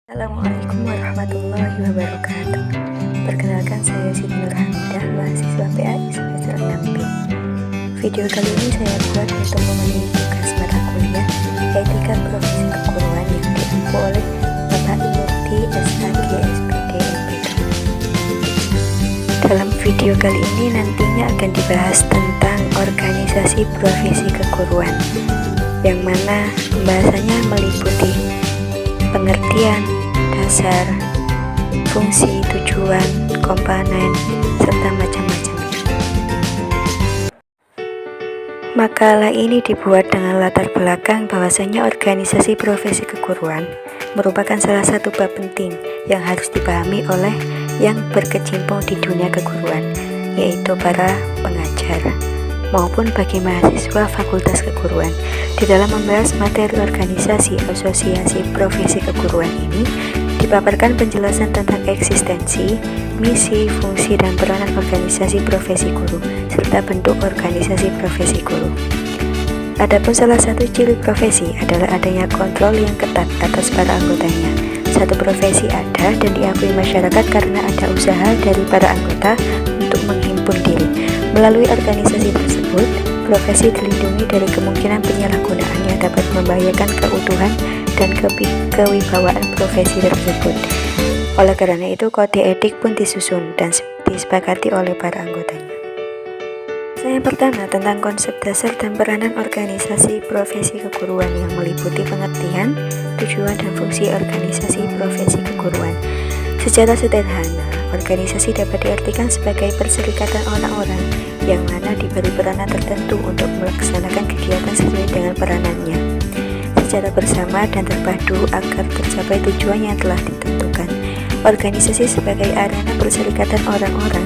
Assalamualaikum warahmatullahi wabarakatuh. Perkenalkan, saya Siti Nurhamidah, mahasiswa PAI semester 6B. Video kali ini saya buat untuk memenuhi tugas mata kuliah Etika Profesi Keguruan yang diampu oleh Bapak Murti SHG SPD MPK. Dalam video kali ini nantinya akan dibahas tentang organisasi profesi keguruan, yang mana pembahasannya meliputi pengertian, dasar, fungsi, tujuan, komponen, serta macam-macamnya. Makalah ini dibuat dengan latar belakang bahwasanya organisasi profesi keguruan merupakan salah satu bab penting yang harus dipahami oleh yang berkecimpung di dunia keguruan, yaitu para pengajar maupun bagi mahasiswa Fakultas Keguruan. Di dalam membahas materi organisasi asosiasi profesi keguruan ini, dipaparkan penjelasan tentang eksistensi, misi, fungsi, dan peranan organisasi profesi guru, serta bentuk organisasi profesi guru. Adapun salah satu ciri profesi adalah adanya kontrol yang ketat atas para anggotanya. Satu profesi ada dan diakui masyarakat karena ada usaha dari para anggota untuk menghimpun diri. Melalui organisasi tersebut, profesi dilindungi dari kemungkinan penyalahgunaan yang dapat membahayakan keutuhan dan kewibawaan profesi tersebut. Oleh karena itu, kode etik pun disusun dan disepakati oleh para anggotanya. Yang pertama, tentang konsep dasar dan peranan organisasi profesi keguruan yang meliputi pengertian, tujuan, dan fungsi organisasi profesi keguruan. Secara sederhana, organisasi dapat diartikan sebagai perserikatan orang-orang yang mana diberi peranan tertentu untuk melaksanakan kegiatan sesuai dengan peranannya secara bersama dan terpadu agar tercapai tujuan yang telah ditentukan. Organisasi sebagai arena perserikatan orang-orang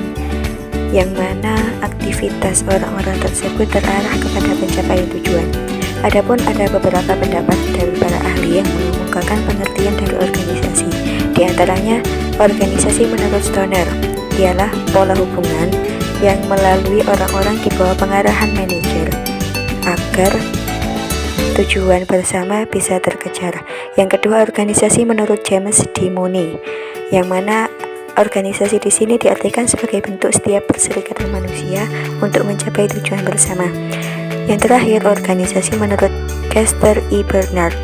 yang mana aktivitas orang-orang tersebut terarah kepada pencapaian tujuan. Adapun ada beberapa pendapat dari para ahli yang mengemukakan pengertian dari organisasi. Di antaranya, organisasi menurut Stoner ialah pola hubungan yang melalui orang-orang di bawah pengarahan manajer agar tujuan bersama bisa terkejar. Yang kedua, organisasi menurut James D. Money, yang mana organisasi di sini diartikan sebagai bentuk setiap perserikatan manusia untuk mencapai tujuan bersama. Yang terakhir, organisasi menurut Kester E. Bernard,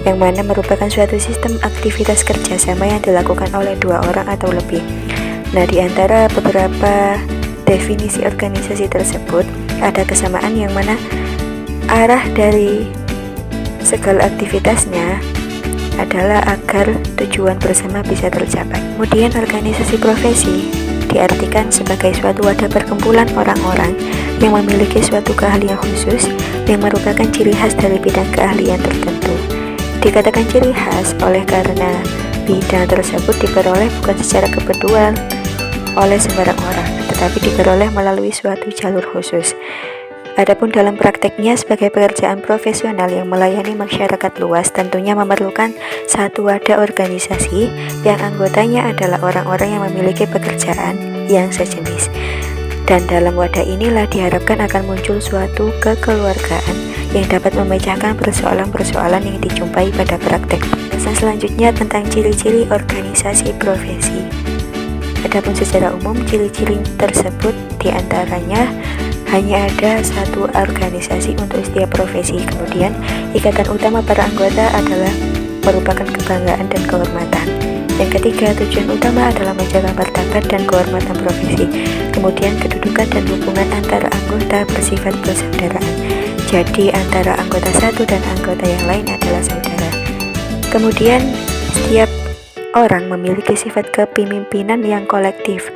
yang mana merupakan suatu sistem aktivitas kerjasama yang dilakukan oleh dua orang atau lebih. Nah, di antara beberapa definisi organisasi tersebut ada kesamaan yang mana arah dari segala aktivitasnya adalah agar tujuan bersama bisa tercapai. Kemudian, organisasi profesi diartikan sebagai suatu wadah perkumpulan orang-orang yang memiliki suatu keahlian khusus yang merupakan ciri khas dari bidang keahlian tertentu. Dikatakan ciri khas oleh karena bidang tersebut diperoleh bukan secara kebetulan oleh sembarang orang, tetapi diperoleh melalui suatu jalur khusus. Adapun dalam prakteknya sebagai pekerjaan profesional yang melayani masyarakat luas, tentunya memerlukan satu wadah organisasi yang anggotanya adalah orang-orang yang memiliki pekerjaan yang sejenis. Dan dalam wadah inilah diharapkan akan muncul suatu kekeluargaan yang dapat memecahkan persoalan-persoalan yang dijumpai pada praktek. Selanjutnya tentang ciri-ciri organisasi profesi. Adapun secara umum, ciri-ciri tersebut diantaranya hanya ada satu organisasi untuk setiap profesi. Kemudian, ikatan utama para anggota adalah merupakan kebanggaan dan kehormatan. Yang ketiga, tujuan utama adalah menjaga martabat dan kehormatan profesi. Kemudian, kedudukan dan hubungan antara anggota bersifat persaudaraan. Jadi, antara anggota satu dan anggota yang lain adalah saudara. Kemudian, setiap orang memiliki sifat kepemimpinan yang kolektif.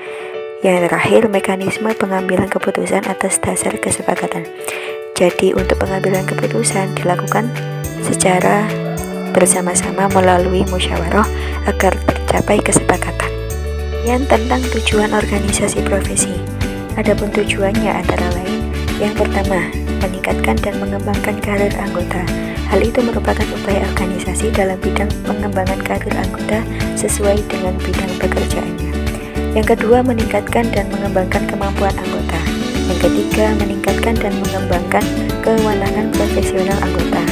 Yang terakhir, mekanisme pengambilan keputusan atas dasar kesepakatan. Jadi, untuk pengambilan keputusan dilakukan secara bersama-sama melalui musyawarah agar tercapai kesepakatan. Yang tentang tujuan organisasi profesi. Adapun tujuannya antara lain, yang pertama, meningkatkan dan mengembangkan karir anggota. Hal itu merupakan upaya organisasi dalam bidang pengembangan karir anggota sesuai dengan bidang pekerjaannya. Yang kedua, meningkatkan dan mengembangkan kemampuan anggota. Yang ketiga, meningkatkan dan mengembangkan kewenangan profesional anggota.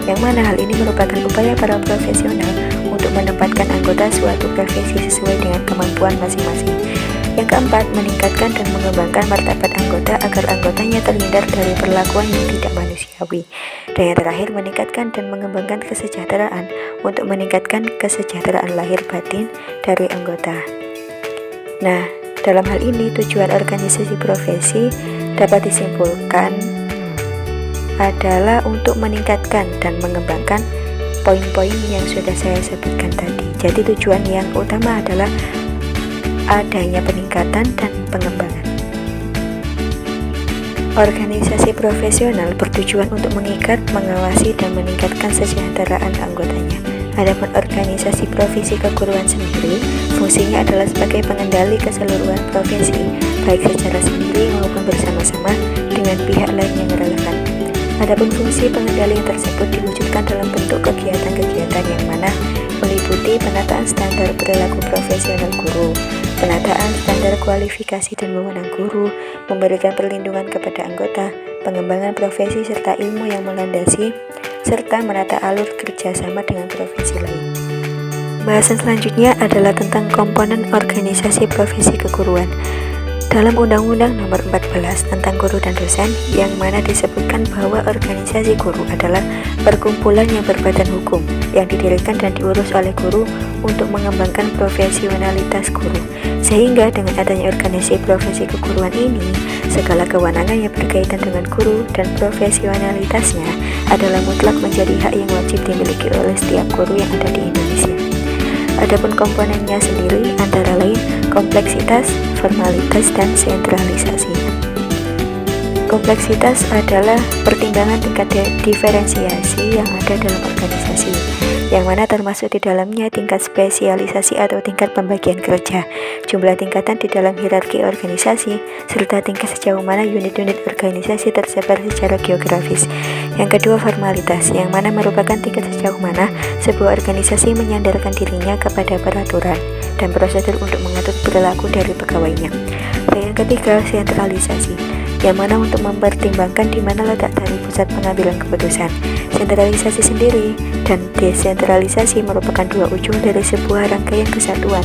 yang mana hal ini merupakan upaya para profesional untuk menempatkan anggota suatu profesi sesuai dengan kemampuan masing-masing. Yang keempat, meningkatkan dan mengembangkan martabat anggota agar anggotanya terhindar dari perlakuan yang tidak manusiawi. Dan yang terakhir, meningkatkan dan mengembangkan kesejahteraan untuk meningkatkan kesejahteraan lahir batin dari anggota. Nah, dalam hal ini tujuan organisasi profesi dapat disimpulkan adalah untuk meningkatkan dan mengembangkan poin-poin yang sudah saya sebutkan tadi. Jadi tujuan yang utama adalah adanya peningkatan dan pengembangan. Organisasi profesional bertujuan untuk mengikat, mengawasi, dan meningkatkan kesejahteraan anggotanya. Adapun organisasi profesi keguruan sendiri, fungsinya adalah sebagai pengendali keseluruhan profesi, baik secara sendiri maupun bersama-sama dengan pihak lain yang relevan. Adapun fungsi pengendalian tersebut diwujudkan dalam bentuk kegiatan-kegiatan yang mana meliputi penataan standar perilaku profesional guru, penataan standar kualifikasi dan wewenang guru, memberikan perlindungan kepada anggota, pengembangan profesi serta ilmu yang melandasi, serta menata alur kerjasama dengan profesi lain. Bahasan selanjutnya adalah tentang komponen organisasi profesi keguruan. Dalam Undang-Undang Nomor 14 tentang Guru dan Dosen, yang mana disebutkan bahwa organisasi guru adalah perkumpulan yang berbadan hukum yang didirikan dan diurus oleh guru untuk mengembangkan profesionalitas guru. Sehingga dengan adanya organisasi profesi keguruan ini, segala kewenangan yang berkaitan dengan guru dan profesionalitasnya adalah mutlak menjadi hak yang wajib dimiliki oleh setiap guru yang ada di Indonesia. Adapun komponennya sendiri antara lain kompleksitas, formalitas, dan sentralisasi. Kompleksitas adalah pertimbangan tingkat diferensiasi yang ada dalam organisasi, yang mana termasuk di dalamnya tingkat spesialisasi atau tingkat pembagian kerja, jumlah tingkatan di dalam hierarki organisasi, serta tingkat sejauh mana unit-unit organisasi tersebar secara geografis. Yang kedua, formalitas, yang mana merupakan tingkat sejauh mana sebuah organisasi menyandarkan dirinya kepada peraturan dan prosedur untuk mengatur perilaku dari pegawainya. Dan yang ketiga, sentralisasi, yang mana untuk mempertimbangkan di mana letak dari pusat pengambilan keputusan. Sentralisasi sendiri dan desentralisasi merupakan dua ujung dari sebuah rangkaian kesatuan.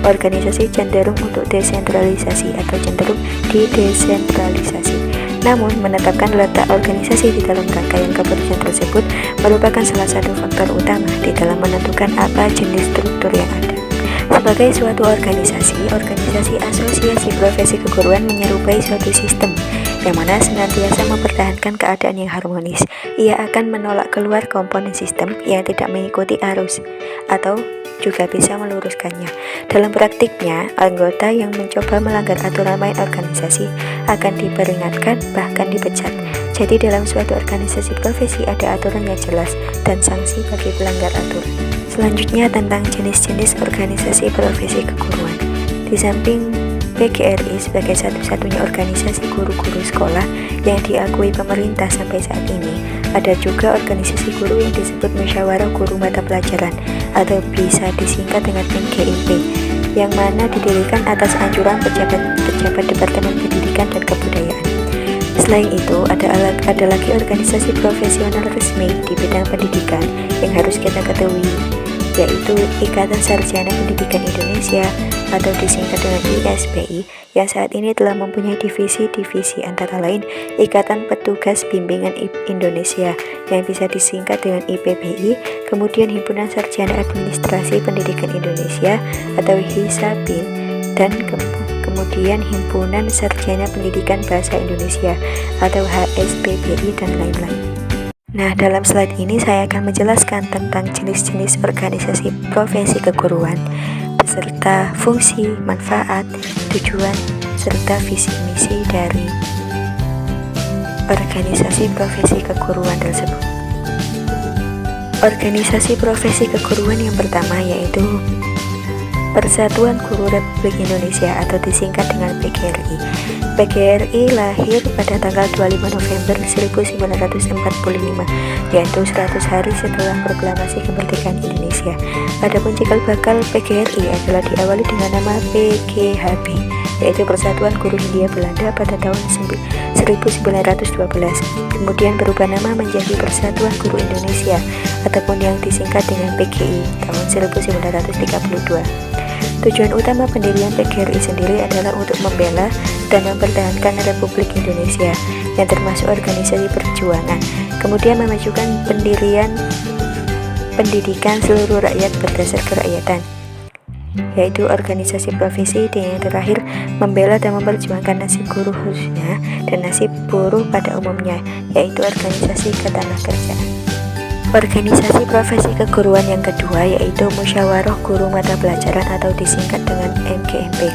Organisasi cenderung untuk desentralisasi atau cenderung didesentralisasi. Namun, menetapkan letak organisasi di dalam rangkaian keputusan tersebut merupakan salah satu faktor utama di dalam menentukan apa jenis struktur yang ada. Sebagai suatu organisasi asosiasi profesi keguruan menyerupai suatu sistem yang mana senantiasa mempertahankan keadaan yang harmonis. Ia akan menolak keluar komponen sistem yang tidak mengikuti arus atau juga bisa meluruskannya. Dalam praktiknya, anggota yang mencoba melanggar aturan main organisasi akan diperingatkan bahkan dipecat. Jadi dalam suatu organisasi profesi ada aturan yang jelas dan sanksi bagi pelanggar aturan. Selanjutnya tentang jenis-jenis organisasi profesi keguruan. Di samping PGRI sebagai satu-satunya organisasi guru-guru sekolah yang diakui pemerintah sampai saat ini, ada juga organisasi guru yang disebut Musyawarah Guru Mata Pelajaran atau bisa disingkat dengan MGMP, yang mana didirikan atas anjuran pejabat Departemen Pendidikan dan Kebudayaan. Selain itu, ada lagi organisasi profesional resmi di bidang pendidikan yang harus kita ketahui, yaitu Ikatan Sarjana Pendidikan Indonesia atau disingkat dengan ISPI, yang saat ini telah mempunyai divisi-divisi antara lain Ikatan Petugas Bimbingan Indonesia yang bisa disingkat dengan IPBI, kemudian Himpunan Sarjana Administrasi Pendidikan Indonesia atau HISAPIN, dan kemudian Himpunan Sarjana Pendidikan Bahasa Indonesia atau HSPBI dan lain-lain. Nah, dalam slide ini saya akan menjelaskan tentang jenis-jenis organisasi profesi keguruan beserta fungsi, manfaat, tujuan, serta visi misi dari organisasi profesi keguruan tersebut. Organisasi profesi keguruan yang pertama yaitu Persatuan Guru Republik Indonesia atau disingkat dengan PGRI. PGRI lahir pada tanggal 25 November 1945, yaitu 100 hari setelah proklamasi kemerdekaan Indonesia. Adapun cikal bakal PGRI adalah diawali dengan nama PGHB, yaitu Persatuan Guru Hindia Belanda pada tahun 1895 1912, kemudian berubah nama menjadi Persatuan Guru Indonesia ataupun yang disingkat dengan PGI tahun 1932. Tujuan utama pendirian PGRI sendiri adalah untuk membela dan mempertahankan Republik Indonesia yang termasuk organisasi perjuangan, kemudian memajukan pendirian pendidikan seluruh rakyat berdasar kerakyatan, yaitu organisasi profesi, dan yang terakhir membela dan memperjuangkan nasib guru khususnya dan nasib buruh pada umumnya, yaitu organisasi ketenagakerjaan. Organisasi profesi keguruan yang kedua yaitu Musyawarah Guru Mata Pelajaran atau disingkat dengan MGMP.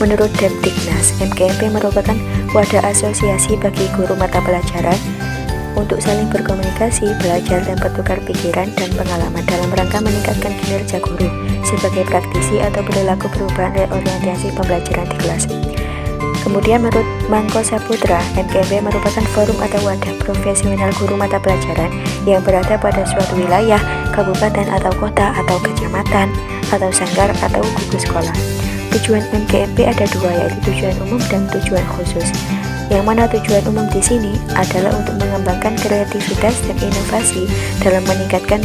Menurut Depdiknas, MGMP merupakan wadah asosiasi bagi guru mata pelajaran untuk saling berkomunikasi, belajar, dan bertukar pikiran dan pengalaman dalam rangka meningkatkan kinerja guru sebagai praktisi atau perilaku perubahan reorientasi pembelajaran di kelas. Kemudian menurut Mangko Saputra, MGMP merupakan forum atau wadah profesional guru mata pelajaran yang berada pada suatu wilayah, kabupaten atau kota atau kecamatan atau sanggar atau gugus sekolah. Tujuan MGMP ada dua, yaitu tujuan umum dan tujuan khusus. Yang mana tujuan umum di sini adalah untuk mengembangkan kreativitas dan inovasi dalam meningkatkan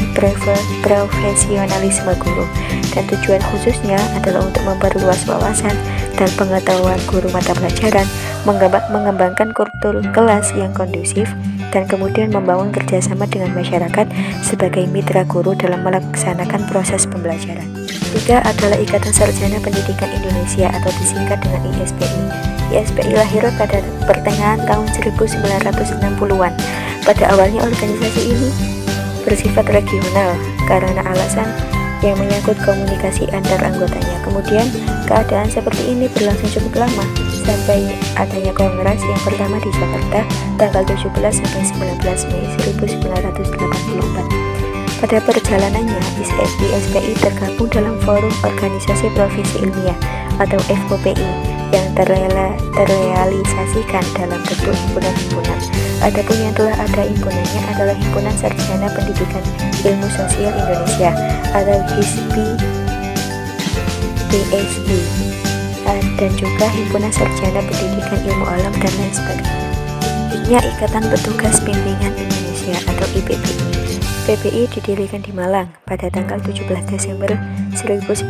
profesionalisme guru, dan tujuan khususnya adalah untuk memperluas wawasan dan pengetahuan guru mata pelajaran, mengembangkan kultur kelas yang kondusif, dan kemudian membangun kerjasama dengan masyarakat sebagai mitra guru dalam melaksanakan proses pembelajaran. Tiga adalah Ikatan Sarjana Pendidikan Indonesia atau disingkat dengan ISPI. ISPI lahir pada pertengahan tahun 1960-an. Pada awalnya organisasi ini bersifat regional karena alasan yang menyangkut komunikasi antar anggotanya. Kemudian keadaan seperti ini berlangsung cukup lama sampai adanya kongres yang pertama di Jakarta tanggal 17 sampai 19 Mei 1984. Pada perjalanannya, ISPI tergabung dalam Forum Organisasi Profesi Ilmiah atau FOPI yang terrealisasikan dalam bentuk himpunan-himpunan. Adapun yang telah ada himpunannya adalah Himpunan Sarjana Pendidikan Ilmu Sosial Indonesia atau HISPI-PSI dan juga Himpunan Sarjana Pendidikan Ilmu Alam dan lain sebagainya. Ikatan Petugas Bimbingan Indonesia atau IPBI. PBI didirikan di Malang pada tanggal 17 Desember 1975.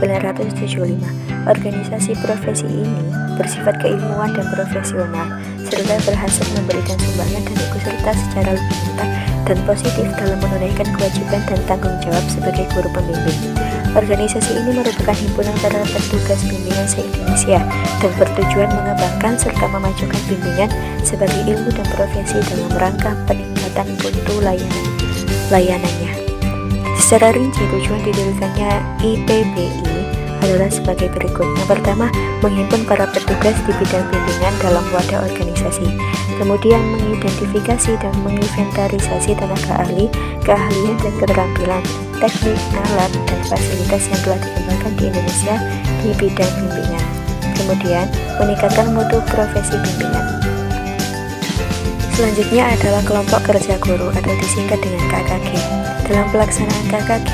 Organisasi profesi ini bersifat keilmuan dan profesional, serta berhasil memberikan sumbangan dan ikut serta secara nyata dan positif dalam menunaikan kewajiban dan tanggung jawab sebagai guru pembimbing. Organisasi ini merupakan himpunan para petugas bimbingan se-Indonesia dan bertujuan mengembangkan serta memajukan bimbingan sebagai ilmu dan profesi dalam rangka peningkatan mutu layanannya. Secara rinci, tujuan didirikannya IPBI adalah sebagai berikut. Yang pertama, menghimpun para petugas di bidang bimbingan dalam wadah organisasi. Kemudian mengidentifikasi dan menginventarisasi tenaga ahli, keahlian dan keterampilan, teknik, alat, dan fasilitas yang telah dikembangkan di Indonesia di bidang bimbingan. Kemudian meningkatkan mutu profesi bimbingan. Selanjutnya adalah kelompok kerja guru atau disingkat dengan KKG. Dalam pelaksanaan KKG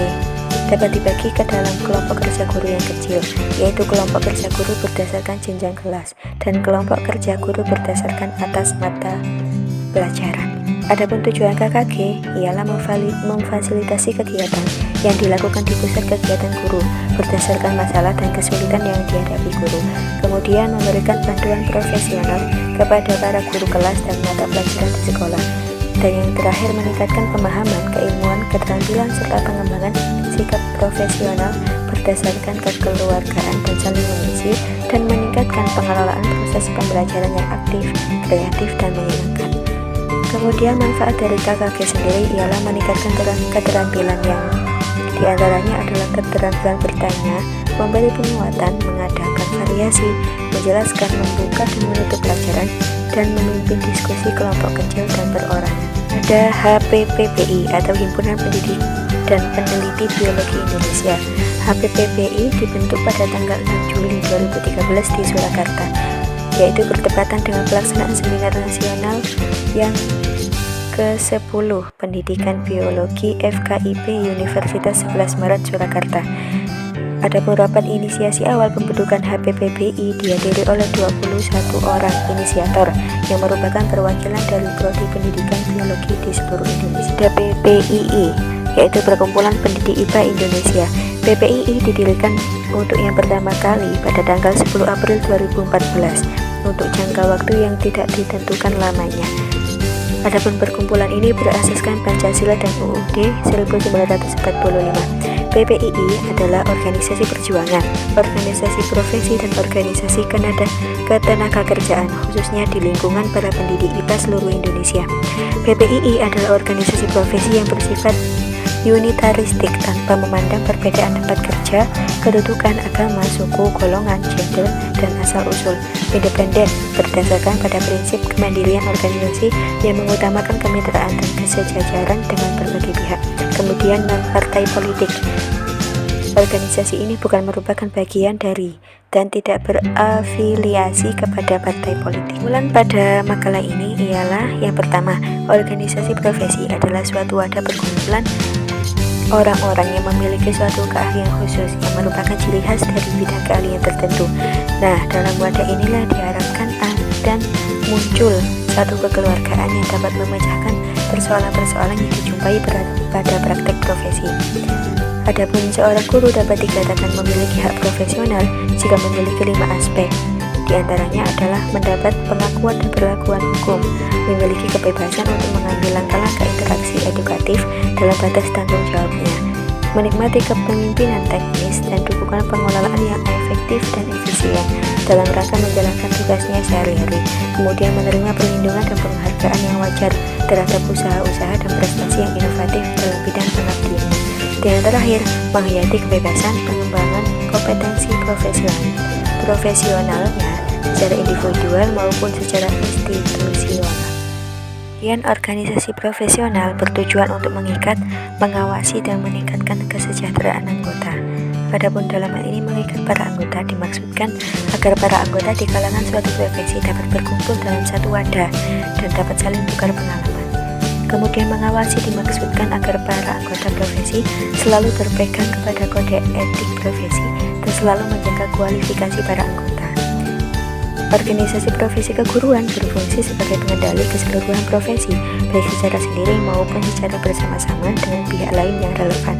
dapat dibagi ke dalam kelompok kerja guru yang kecil, yaitu kelompok kerja guru berdasarkan jenjang kelas dan kelompok kerja guru berdasarkan atas mata pelajaran. Adapun tujuan KKG ialah memfasilitasi kegiatan yang dilakukan di pusat kegiatan guru berdasarkan masalah dan kesulitan yang dihadapi guru. Kemudian memberikan bantuan profesional kepada para guru kelas dan mata pelajaran di sekolah. Dan yang terakhir meningkatkan pemahaman, keilmuan, keterampilan serta pengembangan sikap profesional berdasarkan kekeluargaan dan saling mengisi, dan meningkatkan pengelolaan proses pembelajaran yang aktif, kreatif, dan menyenangkan. Kemudian manfaat dari KKG sendiri ialah meningkatkan keterampilan yang diantaranya adalah keterampilan bertanya, memberi penguatan, mengadakan variasi, menjelaskan, membuka dan menutup pelajaran, dan memimpin diskusi kelompok kecil dan perorangan. Ada HPPBI atau Himpunan Pendidik dan Peneliti Biologi Indonesia. HPPBI dibentuk pada tanggal 6 Juli 2013 di Surakarta, yaitu bertepatan dengan pelaksanaan seminar nasional yang ke-10 Pendidikan Biologi FKIP Universitas 11 Maret Surakarta. Adapun rapat inisiasi awal pembentukan HPPBI dihadiri oleh 21 orang inisiator yang merupakan perwakilan dari prodi pendidikan biologi di seluruh Indonesia. Ada PPII, yaitu Perkumpulan Pendidik IPA Indonesia. PPII didirikan untuk yang pertama kali pada tanggal 10 April 2014 untuk jangka waktu yang tidak ditentukan lamanya. Adapun perkumpulan ini berasaskan Pancasila dan UUD 1945. PPII adalah organisasi perjuangan, organisasi profesi dan organisasi ketenagakerjaan khususnya di lingkungan para pendidik IPA seluruh Indonesia. PPII adalah organisasi profesi yang bersifat unitaristik tanpa memandang perbedaan tempat kerja, kedudukan, agama, suku, golongan, gender, dan asal-usul. Independen berdasarkan pada prinsip kemandirian organisasi yang mengutamakan kemitraan dan kesejajaran dengan berbagai pihak. Kemudian non-partai politik. Organisasi ini bukan merupakan bagian dari dan tidak berafiliasi kepada partai politik. Mulan pada makalah ini ialah yang pertama, organisasi profesi adalah suatu wadah perkumpulan orang-orang yang memiliki suatu keahlian khusus yang merupakan ciri khas dari bidang keahlian tertentu. Nah, dalam wadah inilah diharapkan dan muncul satu kekeluargaan yang dapat memecahkan persoalan-persoalan yang dijumpai pada praktek profesi. Adapun seorang guru dapat dikatakan memiliki hak profesional jika memiliki 5 aspek. Di antaranya adalah mendapat pengakuan dan perlakuan hukum, memiliki kebebasan untuk mengambil langkah-langkah interaksi edukatif dalam batas tanggung jawabnya, menikmati kepemimpinan teknis dan dukungan pengelolaan yang efektif dan efisien dalam rangka menjalankan tugasnya sehari-hari, kemudian menerima perlindungan dan penghargaan yang wajar terhadap usaha-usaha dan prestasi yang inovatif dalam bidang pengabdian. Dan yang terakhir, menghayati kebebasan pengembangan kompetensi profesionalnya secara individual maupun secara institusional. Kemudian organisasi profesional bertujuan untuk mengikat, mengawasi, dan meningkatkan kesejahteraan anggota. Adapun dalam hal ini mengikat para anggota dimaksudkan agar para anggota di kalangan suatu profesi dapat berkumpul dalam satu wadah dan dapat saling tukar pengalaman. Kemudian mengawasi dimaksudkan agar para anggota profesi selalu berpegang kepada kode etik profesi dan selalu menjaga kualifikasi para anggota. Organisasi profesi keguruan berfungsi sebagai pengendali keseluruhan profesi, baik secara sendiri maupun secara bersama-sama dengan pihak lain yang relevan.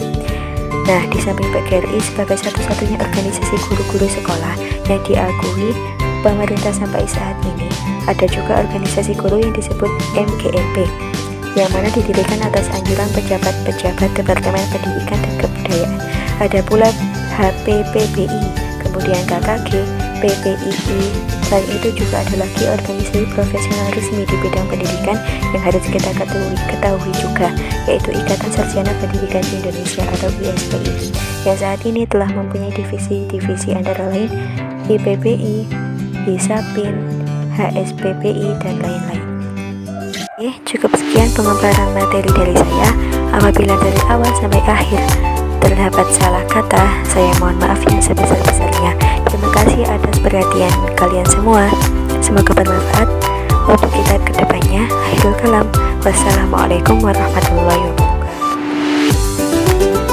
Nah, di samping PGRI sebagai satu-satunya organisasi guru-guru sekolah yang diakui pemerintah sampai saat ini, ada juga organisasi guru yang disebut MGMP, yang mana didirikan atas anjuran pejabat-pejabat Departemen Pendidikan dan Kebudayaan. Ada pula HPPBI, kemudian KKG, PPII. Selain itu juga ada lagi organisasi profesional resmi di bidang pendidikan yang harus kita ketahui juga, yaitu Ikatan Sarjana Pendidikan Indonesia atau ISPI, yang saat ini telah mempunyai divisi-divisi antara lain IPPI, HISAPIN, HSPPI, dan lain-lain. Oke, cukup sekian pemaparan materi dari saya. Apabila dari awal sampai akhir terdapat salah kata, saya mohon maaf yang sebesar-besarnya. Terima kasih atas perhatian kalian semua. Semoga bermanfaat untuk kita ke depannya. Akhirul kalam. Wassalamualaikum warahmatullahi wabarakatuh.